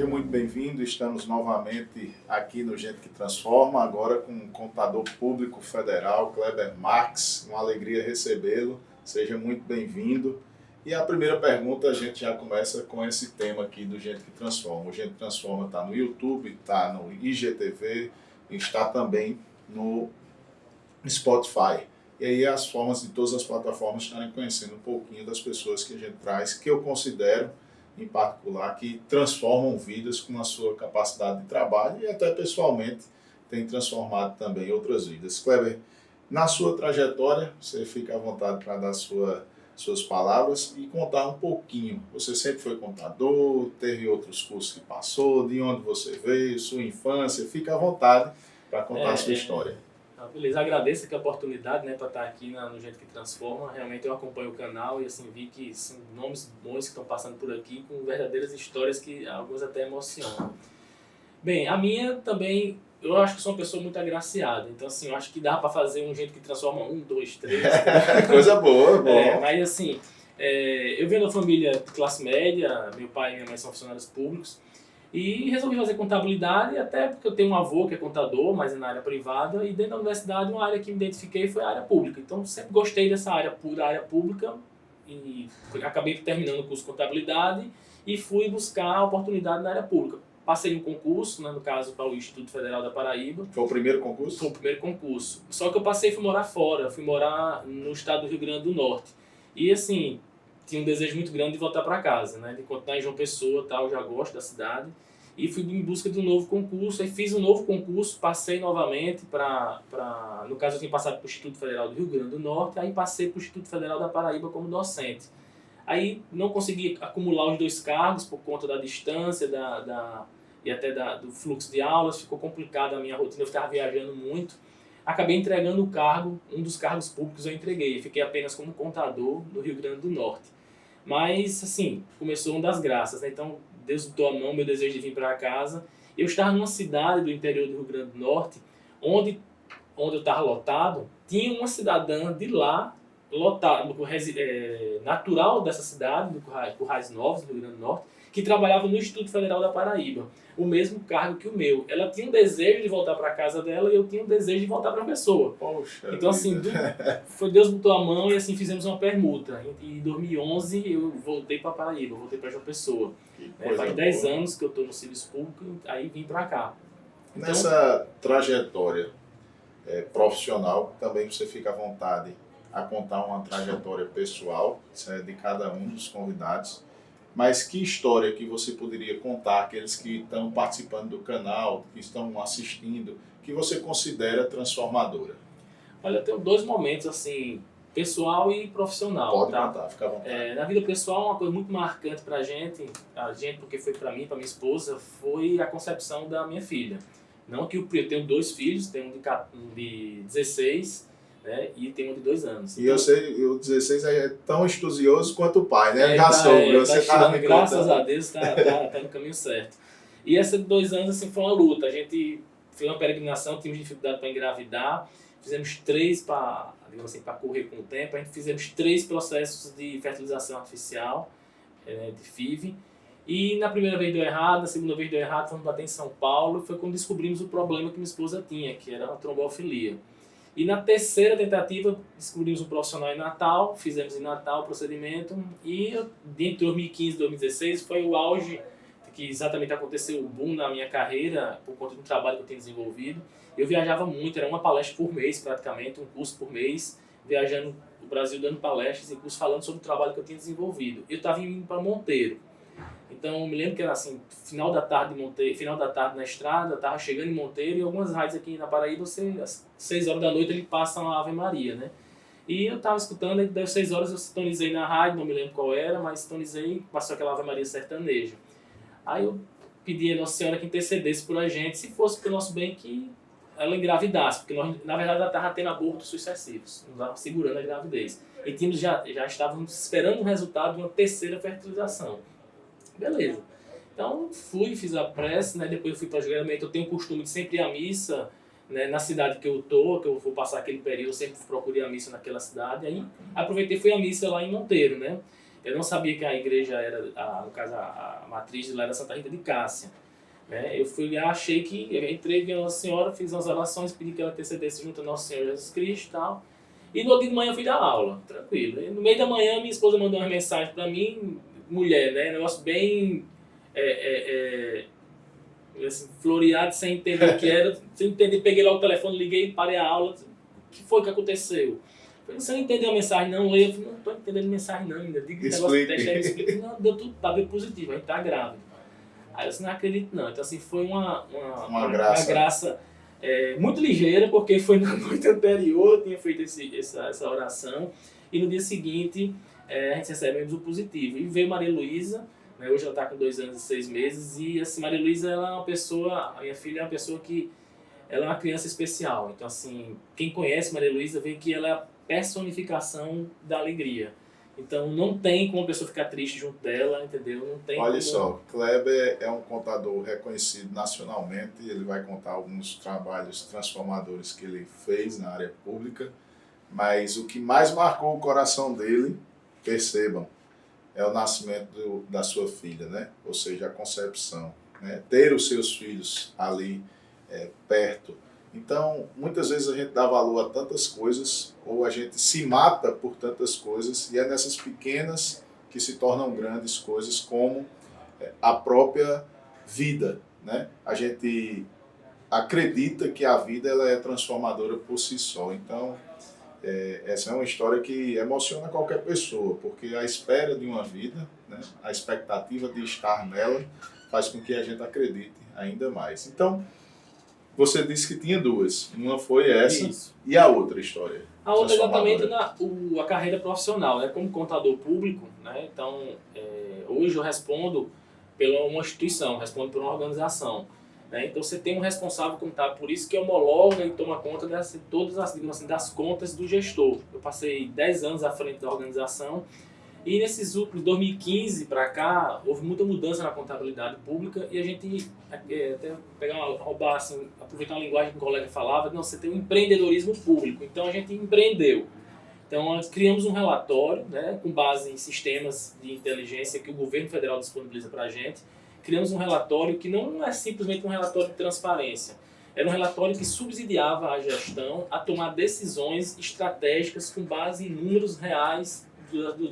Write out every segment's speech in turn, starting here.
Seja muito bem-vindo. Estamos novamente aqui no Gente que Transforma, agora com o contador público federal, Kleber Marques. Uma alegria recebê-lo. Seja muito bem-vindo. E a primeira pergunta a gente já começa com esse tema aqui do Gente que Transforma. O Gente que Transforma está no YouTube, está no IGTV, está também no Spotify. E aí as formas de todas as plataformas estarem conhecendo um pouquinho das pessoas que a gente traz, que eu considero em particular, que transformam vidas com a sua capacidade de trabalho e até pessoalmente tem transformado também outras vidas. Kleber, na sua trajetória, você fica à vontade para dar suas palavras e contar um pouquinho. Você sempre foi contador, teve outros cursos que passou, de onde você veio, sua infância, fica à vontade para contar a sua história. Beleza, agradeço aqui a oportunidade, né, para estar aqui no Gente que Transforma. Realmente eu acompanho o canal e assim vi que são nomes bons que estão passando por aqui com verdadeiras histórias que alguns até emocionam. Bem, a minha também, eu acho que sou uma pessoa muito agraciada, então assim, eu acho que dá para fazer um Gente que Transforma 1, 2, 3. Coisa boa, bom. Mas assim, eu venho de uma família de classe média, meu pai e minha mãe são funcionários públicos. E resolvi fazer contabilidade, até porque eu tenho um avô que é contador, mas é na área privada, e dentro da universidade uma área que me identifiquei foi a área pública. Então sempre gostei dessa área pública e acabei terminando o curso de contabilidade e fui buscar a oportunidade na área pública. Passei no concurso, né, no caso para o Instituto Federal da Paraíba. Foi o primeiro concurso? Foi o primeiro concurso. Só que eu passei e fui morar fora, fui morar no estado do Rio Grande do Norte. E assim, tinha um desejo muito grande de voltar para casa, né? De continuar em João Pessoa, tal, já gosto da cidade. E fui em busca de um novo concurso, aí fiz um novo concurso, passei novamente no caso eu tinha passado para o Instituto Federal do Rio Grande do Norte, aí passei para o Instituto Federal da Paraíba como docente. Aí não consegui acumular os dois cargos por conta da distância e até do fluxo de aulas, ficou complicada a minha rotina, eu ficava viajando muito. Acabei entregando o cargo, um dos cargos públicos eu entreguei, fiquei apenas como contador do Rio Grande do Norte. Mas, assim, começou uma das graças, né? Então, Deus botou a mão, meu desejo de vir para casa. Eu estava numa cidade do interior do Rio Grande do Norte, onde eu estava lotado, tinha uma cidadã de lá, lotada, natural dessa cidade, do Currais Novos, do Rio Grande do Norte, que trabalhava no Instituto Federal da Paraíba, o mesmo cargo que o meu. Ela tinha um desejo de voltar para casa dela e eu tinha um desejo de voltar para a pessoa. Poxa, então assim, foi Deus botou a mão e assim fizemos uma permuta. Em 2011 eu voltei para Paraíba, voltei para João Pessoa. Faz 10 anos que eu estou no serviço público, aí vim para cá. Então, nessa trajetória profissional, também você fica à vontade a contar uma trajetória pessoal de cada um dos convidados. Mas que história que você poderia contar, aqueles que estão participando do canal, que estão assistindo, que você considera transformadora? Olha, eu tenho dois momentos, assim, pessoal e profissional. Pode tá? contar, fica à vontade. Na vida pessoal, uma coisa muito marcante pra gente, porque foi pra mim, pra minha esposa, foi a concepção da minha filha. Não que eu tenho dois filhos, tenho um de 16, né, e tem um de 2 anos. E então, eu sei, o 16 é tão estudioso quanto o pai, né? Já soube, você tá graças a Deus, tá no caminho certo. E essa de 2 anos, assim, foi uma luta. A gente fez uma peregrinação, tínhamos dificuldade para engravidar, fizemos 3 para correr com o tempo, fizemos 3 processos de fertilização artificial, de FIV. E na primeira vez deu errado, na segunda vez deu errado, fomos bater em São Paulo, foi quando descobrimos o problema que minha esposa tinha, que era a trombofilia. E na terceira tentativa, descobrimos um profissional em Natal, fizemos em Natal o procedimento, e entre 2015 e 2016 foi o auge que exatamente aconteceu, o boom na minha carreira, por conta do trabalho que eu tinha desenvolvido. Eu viajava muito, era uma palestra por mês praticamente, um curso por mês, viajando o Brasil dando palestras e cursos falando sobre o trabalho que eu tinha desenvolvido. Eu estava indo para Monteiro. Então, eu me lembro que era assim, final da tarde na estrada, estava chegando em Monteiro e algumas rádios aqui na Paraíba, às 6 horas da noite ele passa uma Ave Maria, né? E eu estava escutando, aí deu 6 horas eu sintonizei na rádio, não me lembro qual era, mas sintonizei, passou aquela Ave Maria sertaneja. Aí eu pedi a Nossa Senhora que intercedesse por a gente, se fosse para o nosso bem que ela engravidasse, porque nós, na verdade, ela estava tendo abortos sucessivos, não estava segurando a gravidez. E já estávamos esperando o resultado de uma terceira fertilização. Beleza. Então, fiz a prece, né? Depois eu fui para geralmente eu tenho o costume de sempre ir à missa, né? Na cidade que eu vou passar aquele período, eu sempre procurei a missa naquela cidade. Aí aproveitei e fui à missa lá em Monteiro, né? Eu não sabia que a igreja era, no caso, a matriz lá era Santa Rita de Cássia. Né? Eu fui lá, achei que, eu entrei, vi a Nossa Senhora, fiz umas orações, pedi que ela intercedesse junto ao Nosso Senhor Jesus Cristo e tal. E no outro dia de manhã eu fui dar aula, tranquilo. E no meio da manhã minha esposa mandou uma mensagem para mim, mulher, né? Negócio bem assim, floreado, sem entender o que era. Sem entender, peguei lá o telefone, liguei, parei a aula. O que foi que aconteceu? Você não entendeu a mensagem, não? Eu falei, não estou entendendo a mensagem, não, ainda. Diga o negócio, deixa ele explicar. Não, deu tudo, tá bem positivo, a gente tá grávida. Aí eu disse, não acredito, não. Então, assim, foi uma graça muito ligeira, porque foi na noite anterior, eu tinha feito essa oração, e no dia seguinte a gente recebemos o positivo. E veio Maria Luísa, né, hoje ela está com 2 anos e 6 meses, e assim, Maria Luísa, ela é uma pessoa, a minha filha é uma pessoa que, ela é uma criança especial. Então, assim, quem conhece Maria Luísa vê que ela é a personificação da alegria. Então não tem como a pessoa ficar triste junto dela, entendeu? Não tem. Olha só, Kleber é um contador reconhecido nacionalmente, ele vai contar alguns trabalhos transformadores que ele fez na área pública, mas o que mais marcou o coração dele, percebam, é o nascimento da sua filha, né? Ou seja, a concepção, né? Ter os seus filhos ali perto. Então, muitas vezes a gente dá valor a tantas coisas, ou a gente se mata por tantas coisas, e é nessas pequenas que se tornam grandes coisas, como a própria vida, né? A gente acredita que a vida ela é transformadora por si só. Então, essa é uma história que emociona qualquer pessoa, porque a espera de uma vida, né? A expectativa de estar nela, faz com que a gente acredite ainda mais. Então, você disse que tinha 2. Uma foi essa. Isso. E a outra história? A outra é exatamente a carreira profissional, né? Como contador público, né? Então, hoje eu respondo pela uma instituição, respondo por uma organização. Né? Então você tem um responsável contábil, por isso que homologa e toma conta de todas as, digamos assim, das contas do gestor. Eu passei 10 anos à frente da organização. E nesses últimos, 2015 para cá, houve muita mudança na contabilidade pública e a gente, até roubar assim, aproveitar uma linguagem que um colega falava, não, você tem um empreendedorismo público, então a gente empreendeu. Então nós criamos um relatório, né, com base em sistemas de inteligência que o governo federal disponibiliza para a gente. Criamos um relatório que não é simplesmente um relatório de transparência, era um relatório que subsidiava a gestão a tomar decisões estratégicas com base em números reais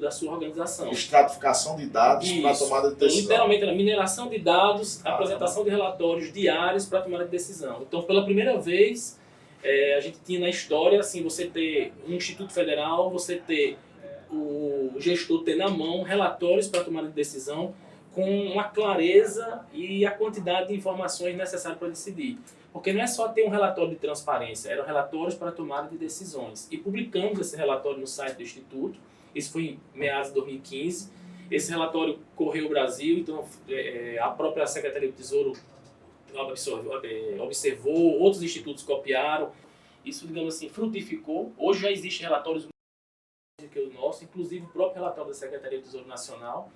da sua organização. Estratificação de dados para tomada de decisão. Então, literalmente, a mineração de dados, a apresentação de relatórios diários para tomada de decisão. Então, pela primeira vez, a gente tinha na história, assim, você ter um Instituto Federal, você ter o gestor ter na mão relatórios para tomada de decisão com uma clareza e a quantidade de informações necessárias para decidir. Porque não é só ter um relatório de transparência, eram relatórios para tomada de decisões. E publicamos esse relatório no site do Instituto. Isso foi em meados de 2015. Esse relatório correu o Brasil, então a própria Secretaria do Tesouro observou, outros institutos copiaram. Isso, digamos assim, frutificou. Hoje já existem relatórios do que o nosso, inclusive o próprio relatório da Secretaria do Tesouro Nacional.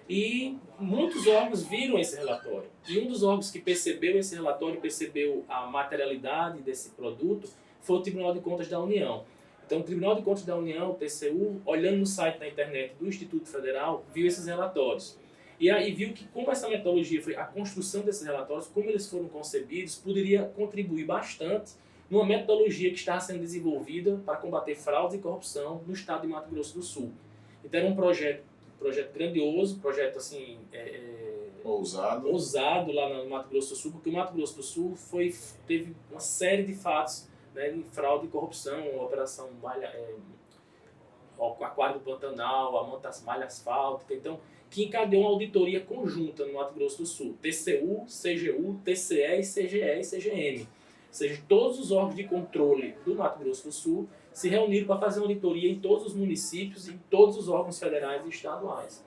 E muitos órgãos viram esse relatório. E um dos órgãos que percebeu esse relatório, percebeu a materialidade desse produto, foi o Tribunal de Contas da União. Então, o Tribunal de Contas da União, o TCU, olhando no site da internet do Instituto Federal, viu esses relatórios. E aí viu que, como essa metodologia foi a construção desses relatórios, como eles foram concebidos, poderia contribuir bastante numa metodologia que estava sendo desenvolvida para combater fraudes e corrupção no estado de Mato Grosso do Sul. Então, era um projeto grandioso, projeto assim, ousado lá no Mato Grosso do Sul, porque o Mato Grosso do Sul teve uma série de fatos, né, de fraude e corrupção, a Operação Aquário do Pantanal, a Malha Asfáltica, então, que encadeou uma auditoria conjunta no Mato Grosso do Sul, TCU, CGU, TCE, CGE e CGM. Ou seja, todos os órgãos de controle do Mato Grosso do Sul se reuniram para fazer uma auditoria em todos os municípios e em todos os órgãos federais e estaduais.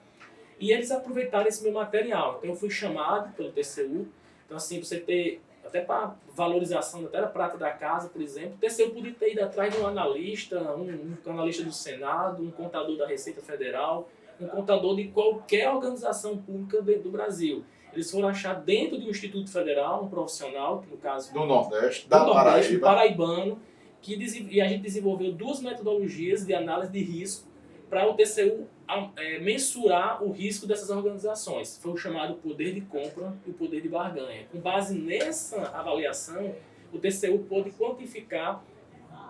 E eles aproveitaram esse meu material. Então eu fui chamado pelo TCU. Então assim, você ter, até para valorização até da prata da casa, por exemplo, o TCU podia ter ido atrás de um analista, um analista do Senado, um contador da Receita Federal, um contador de qualquer organização pública do Brasil. Eles foram achar dentro de um Instituto Federal, um profissional, que no caso do Nordeste, Paraíba, paraibano, e a gente desenvolveu 2 metodologias de análise de risco para o TCU mensurar o risco dessas organizações. Foi o chamado poder de compra e o poder de barganha. Com base nessa avaliação, o TCU pôde quantificar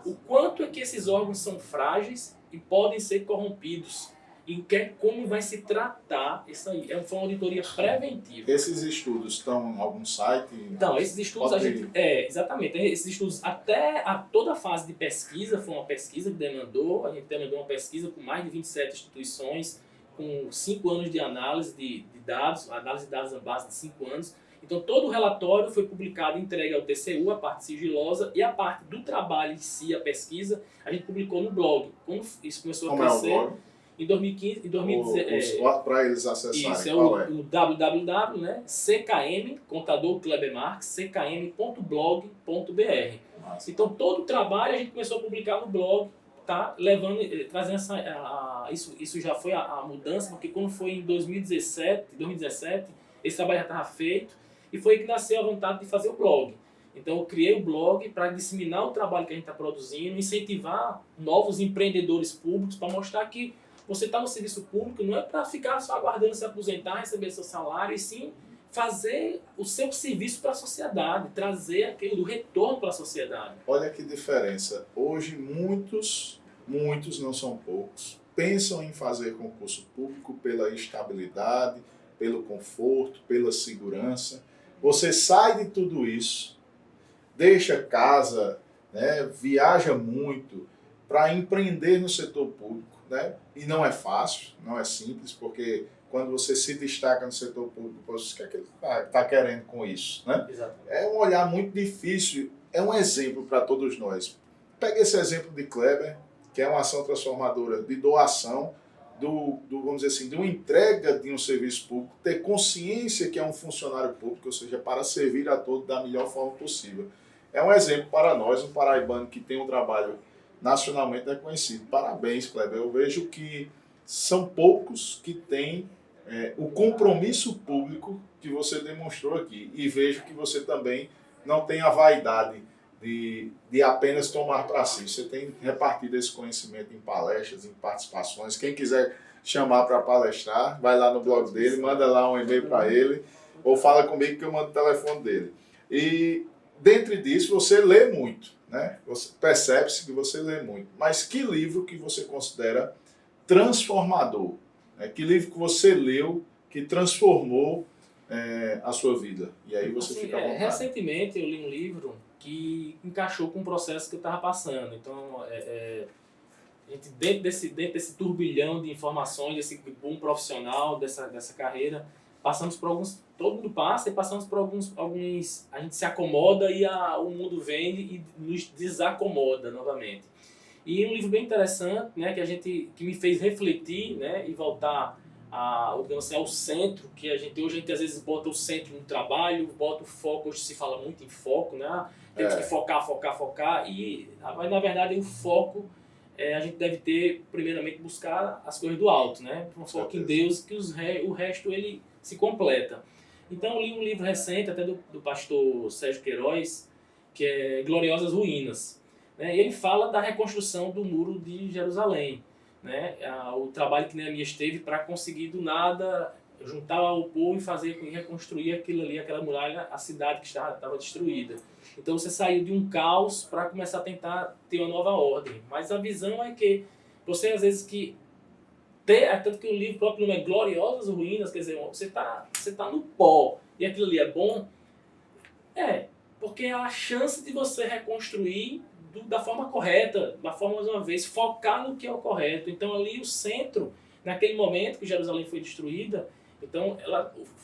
o quanto é que esses órgãos são frágeis e podem ser corrompidos. E como vai se tratar isso aí. Foi uma auditoria preventiva. Esses estudos estão em algum site? Então, esses estudos exatamente. Esses estudos, até toda a fase de pesquisa, foi uma pesquisa que a gente demandou uma pesquisa com mais de 27 instituições, com 5 anos de análise de dados, análise de dados na base de 5 anos. Então, todo o relatório foi publicado e entregue ao TCU, a parte sigilosa, e a parte do trabalho em si, a pesquisa, a gente publicou no blog. Quando isso começou a crescer... É o blog? Em 2015, em 2017. Para eles acessarem. Isso, o www, né? CKM, contador Kleber Marques, ckm.blog.br. Então, todo o trabalho a gente começou a publicar no blog, tá? Trazendo isso já foi a mudança, porque quando foi em 2017, esse trabalho já estava feito, e foi aí que nasceu a vontade de fazer o blog. Então, eu criei o blog para disseminar o trabalho que a gente está produzindo, incentivar novos empreendedores públicos, para mostrar que você está no serviço público não é para ficar só aguardando se aposentar, receber seu salário, e sim fazer o seu serviço para a sociedade, trazer aquele retorno para a sociedade. Olha que diferença. Hoje muitos, não são poucos, pensam em fazer concurso público pela estabilidade, pelo conforto, pela segurança. Você sai de tudo isso, deixa casa, né, viaja muito para empreender no setor público. Né? E não é fácil, não é simples, porque quando você se destaca no setor público, você quer que ele está querendo com isso. Né? É um olhar muito difícil, é um exemplo para todos nós. Pega esse exemplo de Kleber, que é uma ação transformadora de doação, vamos dizer assim, de uma entrega de um serviço público, ter consciência que é um funcionário público, ou seja, para servir a todos da melhor forma possível. É um exemplo para nós, um paraibano que tem um trabalho nacionalmente reconhecido. Parabéns, Kleber. Eu vejo que são poucos que têm o compromisso público que você demonstrou aqui. E vejo que você também não tem a vaidade de apenas tomar para si. Você tem repartido esse conhecimento em palestras, em participações. Quem quiser chamar para palestrar, vai lá no blog dele, manda lá um e-mail para ele, ou fala comigo que eu mando o telefone dele. E, dentro disso, você lê muito. Né? Percebe-se que você lê muito. Mas que livro que você considera transformador? Né? Que livro que você leu que transformou a sua vida? E aí você fica à vontade. Recentemente eu li um livro que encaixou com um processo que eu estava passando. Então, a gente, dentro desse turbilhão de informações, desse boom profissional, dessa carreira, passamos por alguns... Todo mundo passa e passamos por alguns a gente se acomoda e o mundo vem e nos desacomoda novamente. E um livro bem interessante, né, que me fez refletir, né, e voltar digamos assim, ao centro, que hoje a gente às vezes bota o centro no trabalho, bota o foco, hoje se fala muito em foco, né? Temos que focar, mas na verdade o foco a gente deve ter, primeiramente, buscar as coisas do alto, né? Um foco em Deus, que o resto ele se completa. Então eu li um livro recente, até do pastor Sérgio Queiroz, que é Gloriosas Ruínas. Né? E ele fala da reconstrução do muro de Jerusalém. Né? O trabalho que Neemias teve para conseguir do nada juntar o povo e reconstruir aquilo ali, aquela muralha, a cidade que estava destruída. Então você saiu de um caos para começar a tentar ter uma nova ordem. Mas a visão é que você às vezes tanto que o livro próprio nome é Gloriosas Ruínas, quer dizer, você tá no pó e aquilo ali é bom, porque é a chance de você reconstruir da forma correta, da forma, mais uma vez, focar no que é o correto. Então ali o centro, naquele momento que Jerusalém foi destruída, então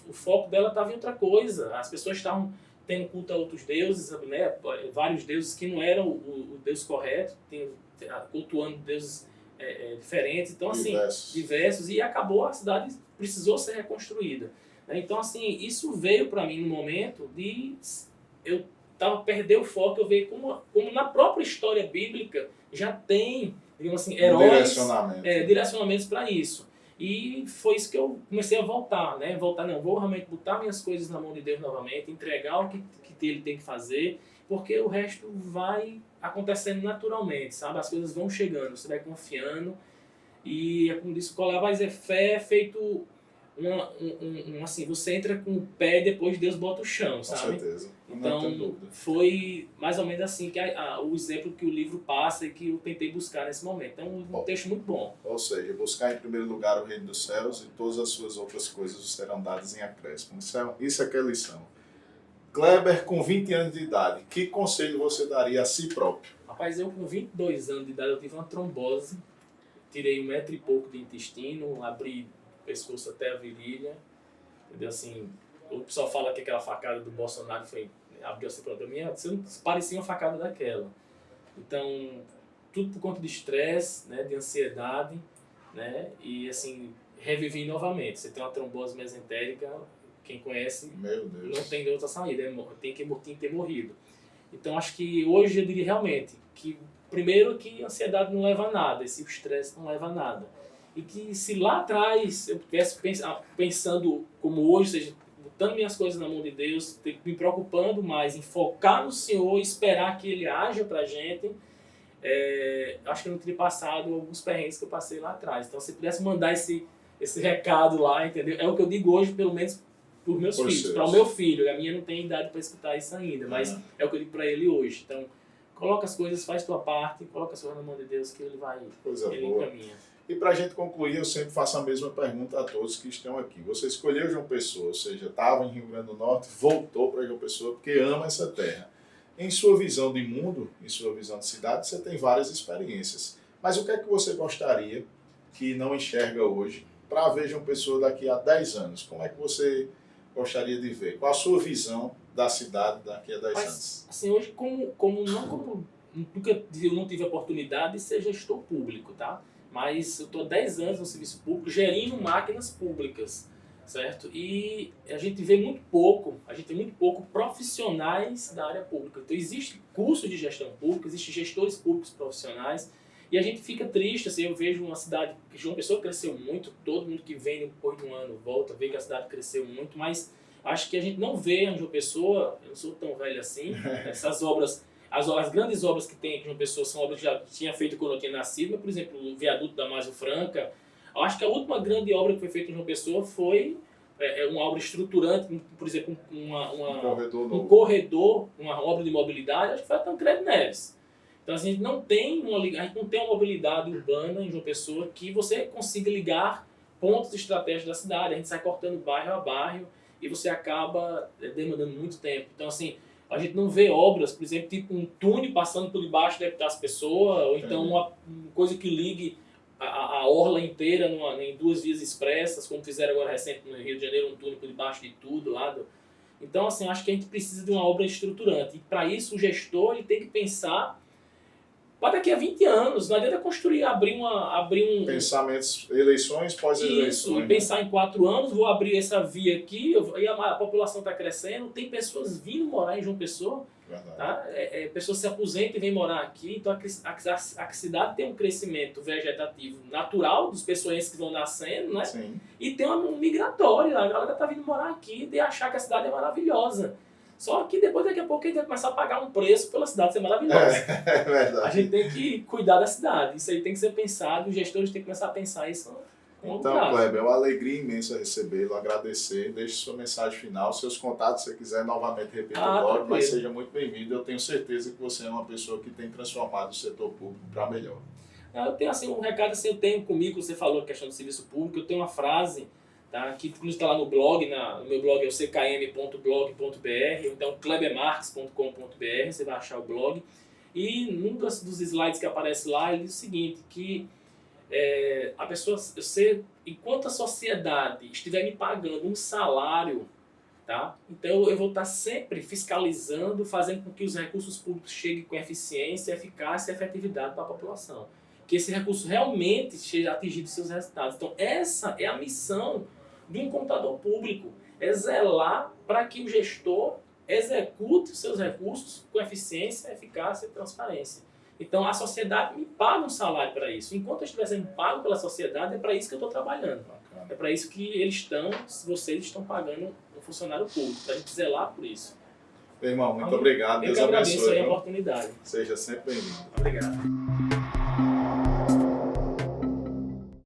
o foco dela estava em outra coisa. As pessoas estavam tendo culto a outros deuses, né? Vários deuses que não eram o Deus correto, cultuando deuses diferentes, então assim, diversos, e acabou, a cidade precisou ser reconstruída. Então assim, isso veio para mim no momento de eu perder o foco, eu vejo como na própria história bíblica já tem, digamos assim, heróis, direcionamentos para isso. E foi isso que eu comecei a voltar, né? Vou realmente botar minhas coisas na mão de Deus novamente, entregar o que ele tem que fazer, porque o resto vai acontecendo naturalmente, sabe? As coisas vão chegando, você vai confiando E, como disse o colega, mas fé é feito assim, você entra com o pé e depois Deus bota o chão, sabe? Com certeza. Então, foi mais ou menos assim que o exemplo que o livro passa e que eu tentei buscar nesse momento. Então, um texto muito bom. Ou seja, buscar em primeiro lugar o reino dos céus e todas as suas outras coisas serão dadas em acréscimo. Isso é que é lição. Kleber, com 20 anos de idade, que conselho você daria a si próprio? Rapaz, eu com 22 anos de idade, eu tive uma trombose, tirei 1 metro e pouco de intestino, abri o pescoço até a virilha, entendeu? Assim, o pessoal fala que aquela facada do Bolsonaro abriu assim para mim, parecia uma facada daquela. Então, tudo por conta de estresse, né, de ansiedade, né, e assim, revivi novamente. Você tem uma trombose mesentérica, quem conhece, Meu Deus, não tem outra saída, tem que ter morrido. Então, acho que hoje eu diria realmente que, primeiro, que a ansiedade não leva a nada, esse estresse não leva a nada. E que se lá atrás eu estivesse pensando como hoje, ou seja, botando minhas coisas na mão de Deus, me preocupando mais em focar no Senhor, esperar que Ele haja pra gente, acho que eu não teria passado alguns perrengues que eu passei lá atrás. Então, se pudesse mandar esse recado lá, entendeu? É o que eu digo hoje, pelo menos para os meus filhos, para o meu filho. A minha não tem idade para escutar isso ainda, mas é o que eu digo para ele hoje. Então, coloca as coisas, faz tua parte, coloca as coisas na mão de Deus que Ele vai, Ele encaminha. E para a gente concluir, eu sempre faço a mesma pergunta a todos que estão aqui. Você escolheu João Pessoa, ou seja, estava em Rio Grande do Norte, voltou para João Pessoa porque ama essa terra. Em sua visão de mundo, em sua visão de cidade, você tem várias experiências. Mas o que é que você gostaria que não enxerga hoje para ver João Pessoa daqui a 10 anos? Como é que você gostaria de ver? Qual a sua visão da cidade daqui a 10 anos? Assim, hoje, nunca eu não tive a oportunidade de ser gestor público, tá? Mas eu estou há 10 anos no serviço público, gerindo máquinas públicas, certo? E a gente vê muito pouco profissionais da área pública. Então, existe curso de gestão pública, existem gestores públicos profissionais, e a gente fica triste, assim, eu vejo uma cidade, João Pessoa cresceu muito, todo mundo que vem depois de um ano volta, vê que a cidade cresceu muito, mas acho que a gente não vê em João Pessoa, eu não sou tão velho assim, essas obras, as grandes obras que tem aqui em João Pessoa são obras que já tinha feito quando eu tinha nascido, mas, por exemplo, o viaduto da Márcio Franca. Eu acho que a última grande obra que foi feita em João Pessoa foi uma obra estruturante, por exemplo, um corredor, uma obra de mobilidade, acho que foi a Tancredo Neves. Então a gente não tem uma mobilidade urbana em João Pessoa que você consiga ligar pontos estratégicos da cidade. A gente sai cortando bairro a bairro e você acaba demandando muito tempo. Então, assim, a gente não vê obras, por exemplo, tipo um túnel passando por debaixo das pessoas, ou então uma coisa que ligue a orla inteira em 2 vias expressas, como fizeram agora recente no Rio de Janeiro, um túnel por debaixo de tudo lá. Então, assim, acho que a gente precisa de uma obra estruturante. E para isso o gestor ele tem que pensar para daqui a 20 anos. Não adianta construir, abrir um... Pensamentos, eleições, pós-eleições. Isso, e pensar em 4 anos, vou abrir essa via aqui, e a população está crescendo, tem pessoas vindo morar em João Pessoa, tá? Pessoas se aposentam e vêm morar aqui, então a cidade tem um crescimento vegetativo natural dos pessoenses que vão nascendo, né? Sim. E tem um migratório, a galera está vindo morar aqui e achar que a cidade é maravilhosa. Só que depois, daqui a pouco, a gente vai começar a pagar um preço pela cidade ser maravilhosa. É verdade. A gente tem que cuidar da cidade. Isso aí tem que ser pensado, os gestores têm que começar a pensar isso com longo prazo. Então, Kleber, é uma alegria imensa recebê-lo, agradecer. Deixe sua mensagem final, seus contatos, se você quiser novamente repetir o blog, mas seja muito bem-vindo. Eu tenho certeza que você é uma pessoa que tem transformado o setor público para melhor. Eu tenho assim, um recado assim, eu tenho comigo, você falou a questão do serviço público, eu tenho uma frase, tá, que inclusive está lá no blog, no meu blog é o ckm.blog.br, ou então klebermarques.com.br, você vai achar o blog. E num dos slides que aparece lá, ele diz o seguinte, que a pessoa, enquanto a sociedade estiver me pagando um salário, tá, então eu vou estar sempre fiscalizando, fazendo com que os recursos públicos cheguem com eficiência, eficácia e efetividade para a população. Que esse recurso realmente seja atingido seus resultados. Então essa é a missão de um contador público, é zelar para que o gestor execute os seus recursos com eficiência, eficácia e transparência. Então a sociedade me paga um salário para isso. Enquanto eu estiver sendo pago pela sociedade, é para isso que eu estou trabalhando. É para isso que vocês estão pagando um funcionário público, para a gente zelar por isso. Meu irmão, muito obrigado. Eu que agradeço a oportunidade. Seja sempre bem-vindo. Obrigado.